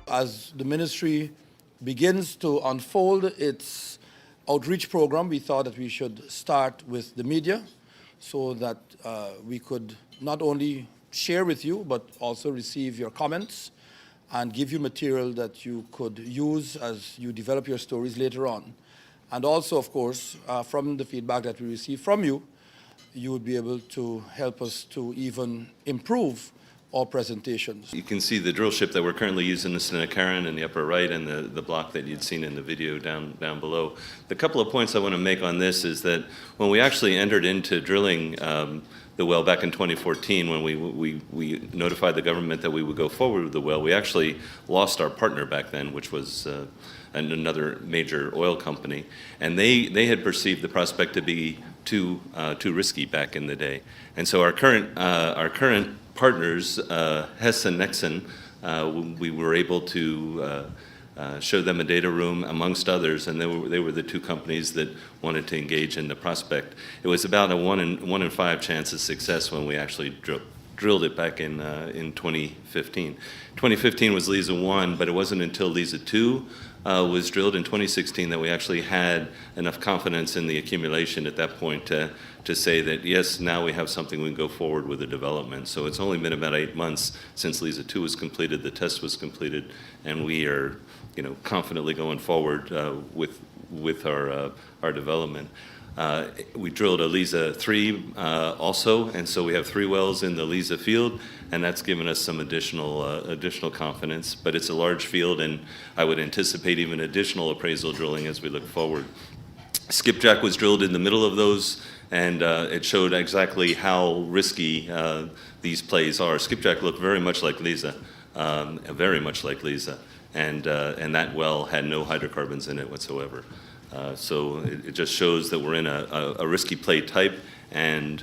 As the ministry begins to unfold its outreach program, we thought that we should start with the media so that we could not only share with you, but also receive your comments and give you material that you could use as you develop your stories later on. And also, of course, from the feedback that we receive from you, you would be able to help us to even improve our presentations. You can see the drill ship that we're currently using, the Stabroek in the upper right, and the block that you'd seen in the video down below. The couple of points I want to make on this is that when we actually entered into drilling the well back in 2014, when we notified the government that we would go forward with the well, we actually lost our partner back then, which was another major oil company, and they had perceived the prospect to be too risky back in the day. And so our current partners, Hess and Exxon, we were able to show them a data room amongst others, and they were the two companies that wanted to engage in the prospect. It was about a 1 in 5 chance of success when we actually drilled it back in 2015. 2015 was Liza 1, but it wasn't until Liza 2 was drilled in 2016 that we actually had enough confidence in the accumulation at that point to say that, yes, now we have something we can go forward with the development. So it's only been about 8 months since Liza 2 was completed, the test was completed, and we are confidently going forward with our development. We drilled a Liza 3 also, and so we have 3 wells in the Liza field, and that's given us some additional confidence. But it's a large field, and I would anticipate even additional appraisal drilling as we look forward. Skipjack was drilled in the middle of those, and it showed exactly how risky these plays are. Skipjack looked very much like Liza, and that well had no hydrocarbons in it whatsoever. So it just shows that we're in a risky play type, and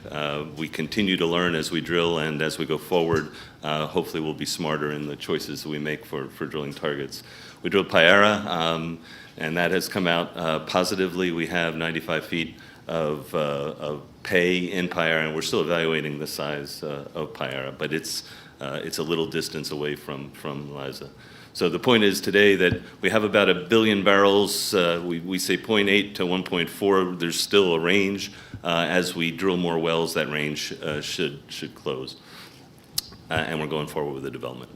we continue to learn as we drill, and as we go forward, hopefully we'll be smarter in the choices that we make for drilling targets. We drilled Payara, and that has come out positively. We have 95 feet of pay in Payara, and we're still evaluating the size of Payara, but it's a little distance away from Liza. So the point is today that we have about 1 billion barrels. We say 0.8 to 1.4. There's still a range. As we drill more wells, that range should close. And we're going forward with the development.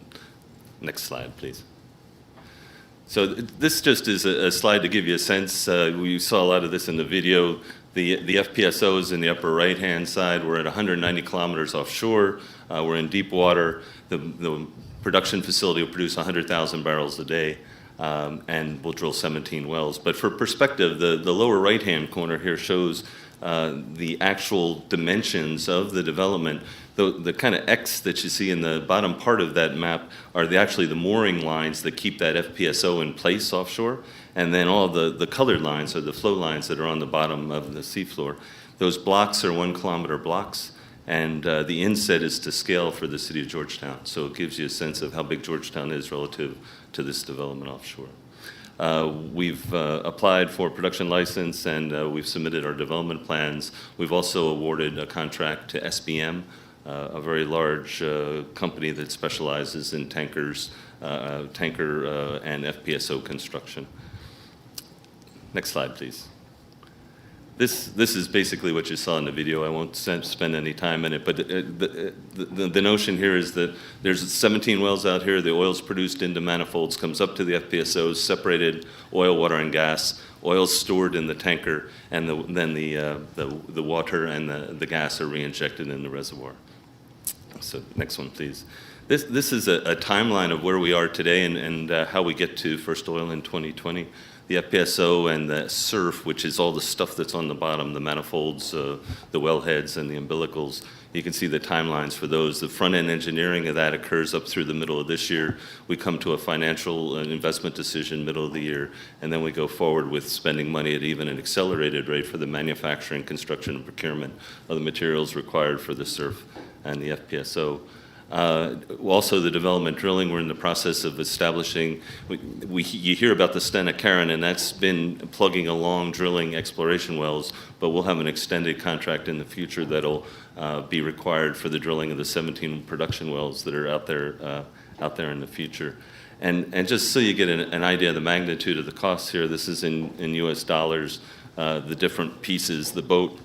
Next slide, please. So this just is a slide to give you a sense. We saw a lot of this in the video. The FPSOs in the upper right-hand side, we're at 190 kilometers offshore. We're in deep water. The production facility will produce 100,000 barrels a day, and we'll drill 17 wells. But for perspective, the lower right-hand corner here shows the actual dimensions of the development. The kind of X that you see in the bottom part of that map are actually the mooring lines that keep that FPSO in place offshore, and then all the colored lines are the flow lines that are on the bottom of the seafloor. Those blocks are 1 kilometer blocks, and the inset is to scale for the city of Georgetown. So it gives you a sense of how big Georgetown is relative to this development offshore. We've applied for production license, and we've submitted our development plans. We've also awarded a contract to SBM, a very large company that specializes in tanker and FPSO construction. Next slide, please. This is basically what you saw in the video. I won't spend any time in it, but the notion here is that there's 17 wells out here. The oil's produced into manifolds, comes up to the FPSOs, separated oil, water, and gas. Oil's stored in the tanker, and then the water and the gas are reinjected in the reservoir. So next one, please. This is a timeline of where we are today and how we get to first oil in 2020. The FPSO and the SURF, which is all the stuff that's on the bottom, the manifolds, the wellheads, and the umbilicals. You can see the timelines for those. The front-end engineering of that occurs up through the middle of this year. We come to a financial investment decision middle of the year, and then we go forward with spending money at even an accelerated rate for the manufacturing, construction, and procurement of the materials required for the SURF and the FPSO. Also, the development drilling, we're in the process of establishing, you hear about the Stabroek, and that's been plugging along drilling exploration wells, but we'll have an extended contract in the future that'll be required for the drilling of the 17 production wells that are out there out there in the future. And just so you get an idea of the magnitude of the costs here, this is in US dollars, the different pieces, the boat,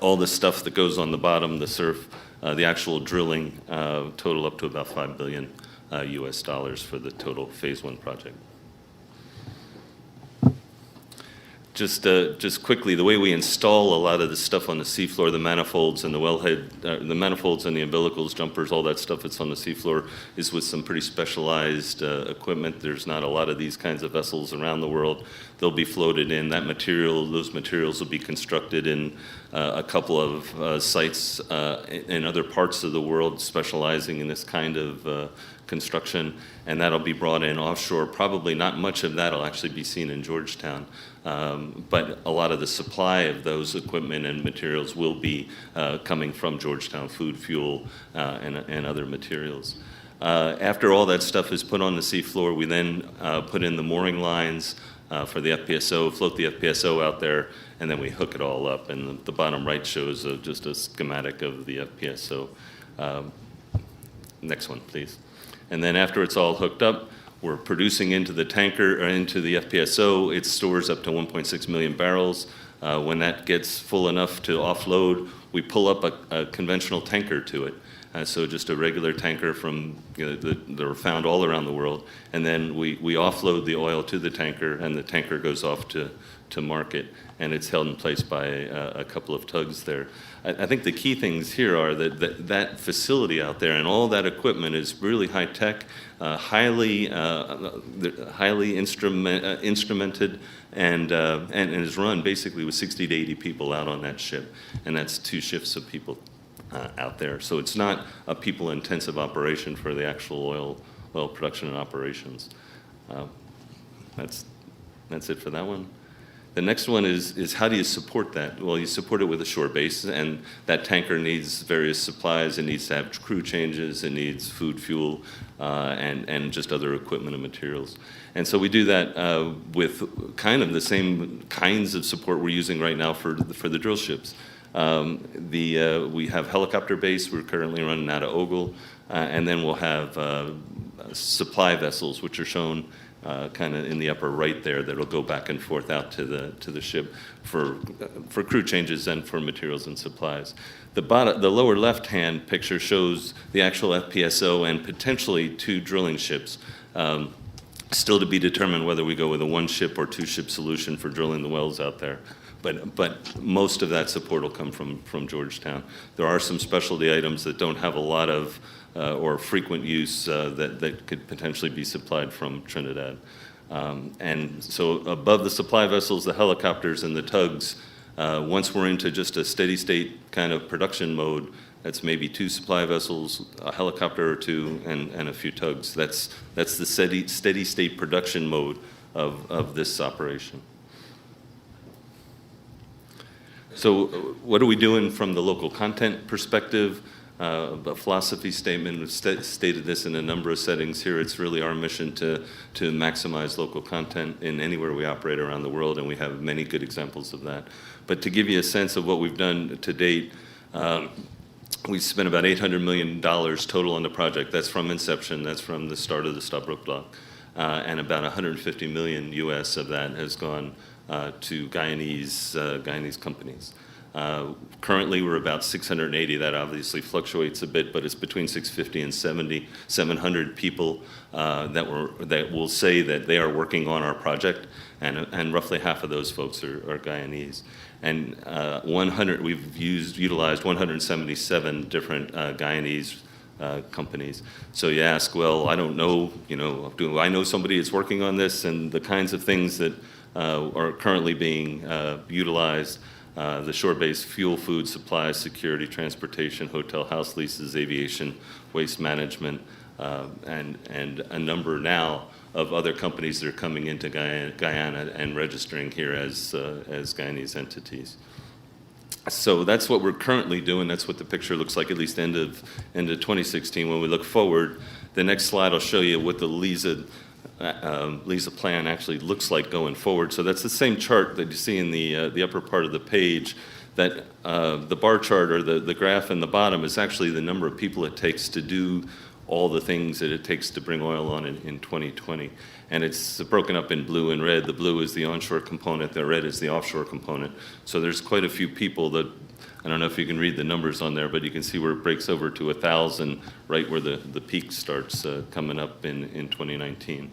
all the stuff that goes on the bottom, the surf, the actual drilling, total up to about $5 billion US dollars for the total phase 1 project. Just quickly, the way we install a lot of the stuff on the seafloor, the manifolds and the wellhead, the manifolds and the umbilicals, jumpers, all that stuff that's on the seafloor is with some pretty specialized equipment. There's not a lot of these kinds of vessels around the world. They'll be floated in. Those materials will be constructed in a couple of sites in other parts of the world specializing in this kind of construction, and that'll be brought in offshore. Probably not much of that will actually be seen in Georgetown, but a lot of the supply of those equipment and materials will be coming from Georgetown, food, fuel, and other materials. After all that stuff is put on the seafloor, we then put in the mooring lines for the FPSO, float the FPSO out there, and then we hook it all up. And the bottom right shows just a schematic of the FPSO. Next one, please. And then after it's all hooked up, we're producing into the tanker, or into the FPSO. It stores up to 1.6 million barrels. When that gets full enough to offload, we pull up a conventional tanker to it. So just a regular tanker from, that are found all around the world. And then we offload the oil to the tanker, and the tanker goes off to market. And it's held in place by a couple of tugs there. I think the key things here are that facility out there and all that equipment is really high tech, highly instrumented, and is run basically with 60 to 80 people out on that ship, and that's 2 shifts of people out there. So it's not a people-intensive operation for the actual oil production and operations. That's it for that one. The next one is how do you support that? Well, you support it with a shore base, and that tanker needs various supplies. It needs to have crew changes. It needs food, fuel, and just other equipment and materials. And so we do that with kind of the same kinds of support we're using right now for the drill ships. We have helicopter base. We're currently running out of Ogle, and then we'll have supply vessels, which are shown kind of in the upper right there, that'll go back and forth out to the ship for crew changes and for materials and supplies. The lower left-hand picture shows the actual FPSO and potentially 2 drilling ships. Still to be determined whether we go with a 1-ship or 2-ship solution for drilling the wells out there. But most of that support will come from Georgetown. There are some specialty items that don't have a lot of or frequent use that could potentially be supplied from Trinidad. And so above the supply vessels, the helicopters and the tugs, once we're into just a steady state kind of production mode, that's maybe 2 supply vessels, a helicopter or 2, and a few tugs. That's the steady state production mode of this operation. So what are we doing from the local content perspective? A philosophy statement. We've stated this in a number of settings here. It's really our mission to maximize local content in anywhere we operate around the world, and we have many good examples of that. But to give you a sense of what we've done to date, we've spent about $800 million total on the project. That's from inception. That's from the start of the Stabroek Block. And about 150 million US of that has gone to Guyanese companies. Currently, we're about 680. That obviously fluctuates a bit, but it's between 650 and 700 people that will say that they are working on our project, and roughly half of those folks are Guyanese. And we've utilized 177 different Guyanese companies. So you ask, well, I don't know, do I know somebody that's working on this? And the kinds of things that are currently being utilized, the shore-based fuel, food, supplies, security, transportation, hotel, house leases, aviation, waste management, and a number now of other companies that are coming into Guyana and registering here as Guyanese entities. So that's what we're currently doing. That's what the picture looks like, at least end of 2016. When we look forward, the next slide will show you what the LISA plan actually looks like going forward. So that's the same chart that you see in the upper part of the page. That the bar chart or the graph in the bottom is actually the number of people it takes to do all the things that it takes to bring oil on in 2020. And it's broken up in blue and red. The blue is the onshore component, the red is the offshore component. So there's quite a few people that, I don't know if you can read the numbers on there, but you can see where it breaks over to 1,000, right where the peak starts coming up in 2019.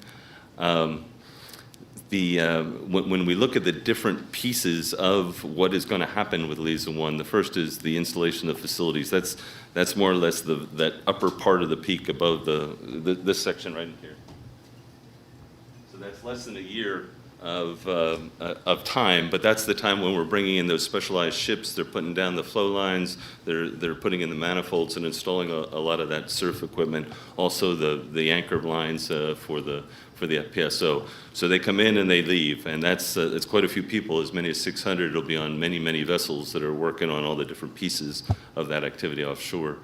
When we look at the different pieces of what is going to happen with Liza 1, the first is the installation of facilities. That's more or less that upper part of the peak above this section right in here. So that's less than a year of time, but that's the time when we're bringing in those specialized ships. They're putting down the flow lines, they're putting in the manifolds and installing a lot of that surf equipment. Also the anchor lines for the FPSO. So they come in and they leave, and it's quite a few people, as many as 600. It'll be on many vessels that are working on all the different pieces of that activity offshore.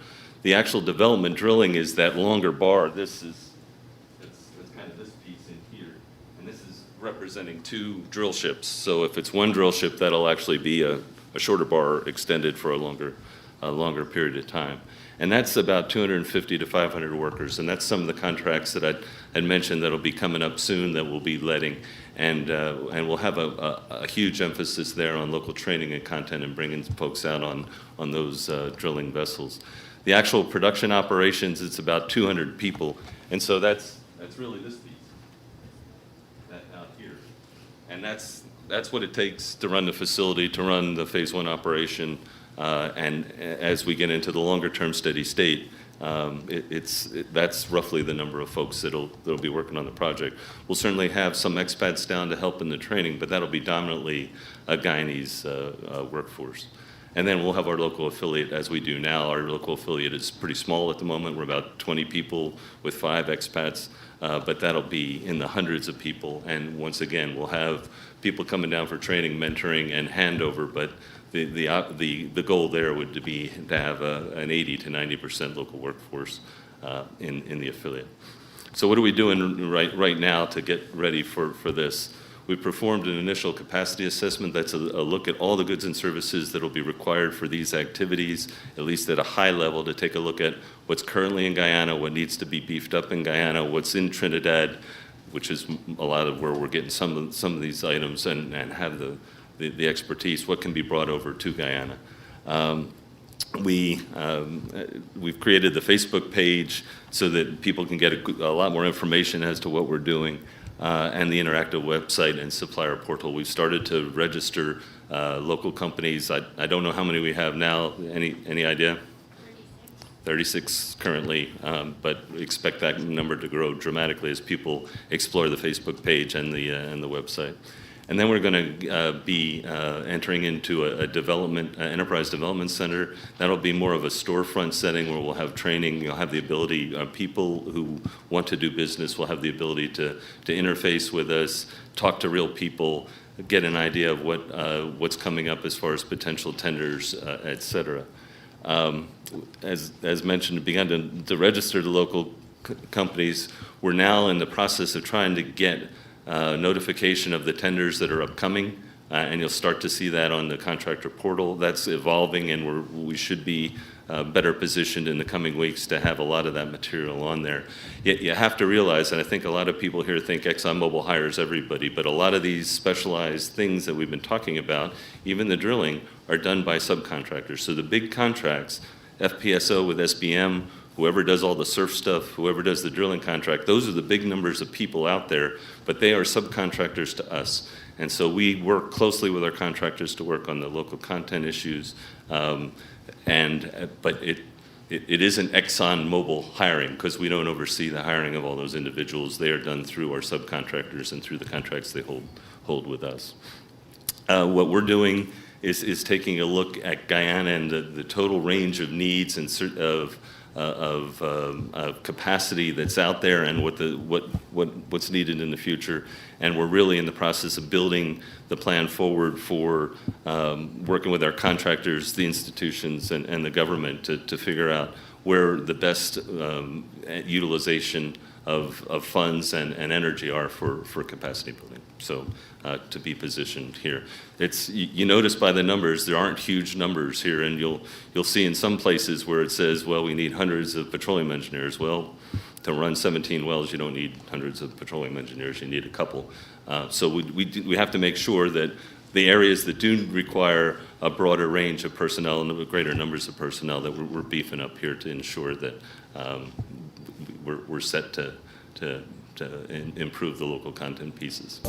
The actual development drilling is that longer bar. That's kind of this piece in here, and this is representing 2 drill ships. So if it's 1 drill ship, that'll actually be a shorter bar extended for a longer period of time. And that's about 250 to 500 workers, and that's some of the contracts that I'd mentioned that'll be coming up soon that we'll be letting, and we'll have a huge emphasis there on local training and content and bringing folks out on those drilling vessels. The actual production operations, it's about 200 people, and so that's really this piece out here, and that's what it takes to run the facility, to run the phase 1 operation. And as we get into the longer-term steady state, that's roughly the number of folks that'll be working on the project. We'll certainly have some expats down to help in the training, but that'll be dominantly a Guyanese workforce. And then we'll have our local affiliate, as we do now. Our local affiliate is pretty small at the moment. We're about 20 people with 5 expats, but that'll be in the hundreds of people. And once again, we'll have people coming down for training, mentoring, and handover, but the goal there would be to have an 80 to 90% local workforce in the affiliate. So what are we doing right now to get ready for this? We performed an initial capacity assessment. That's a look at all the goods and services that will be required for these activities, at least at a high level, to take a look at what's currently in Guyana, what needs to be beefed up in Guyana, what's in Trinidad, which is a lot of where we're getting some of these items, and have the expertise, what can be brought over to Guyana. We've created the Facebook page so that people can get a lot more information as to what we're doing, and the interactive website and supplier portal. We've started to register local companies. I don't know how many we have now. Any idea? 36 currently, but we expect that number to grow dramatically as people explore the Facebook page and the website. And then we're going to be entering into a enterprise development center. That'll be more of a storefront setting where we'll have training. You'll have the ability, people who want to do business will have the ability to interface with us, talk to real people, get an idea of what's coming up as far as potential tenders, et cetera. As mentioned, begun to register the local companies. We're now in the process of trying to get notification of the tenders that are upcoming, and you'll start to see that on the contractor portal. That's evolving, and we should be better positioned in the coming weeks to have a lot of that material on there. Yet you have to realize, and I think a lot of people here think ExxonMobil hires everybody, but a lot of these specialized things that we've been talking about, even the drilling, are done by subcontractors. So the big contracts, FPSO with SBM, whoever does all the surf stuff, whoever does the drilling contract, those are the big numbers of people out there, but they are subcontractors to us. And so we work closely with our contractors to work on the local content issues, but it isn't ExxonMobil hiring, because we don't oversee the hiring of all those individuals. They are done through our subcontractors and through the contracts they hold with us. What we're doing is taking a look at Guyana and the total range of needs and of capacity that's out there, and what's needed in the future. And we're really in the process of building the plan forward for working with our contractors, the institutions, and the government to figure out where the best utilization of funds and energy are for capacity building. So to be positioned here. You notice by the numbers, there aren't huge numbers here, and you'll see in some places where it says, well, we need hundreds of petroleum engineers. Well, to run 17 wells, you don't need hundreds of petroleum engineers, you need a couple. So we have to make sure that the areas that do require a broader range of personnel and greater numbers of personnel, that we're beefing up here to ensure that we're set to improve the local content pieces.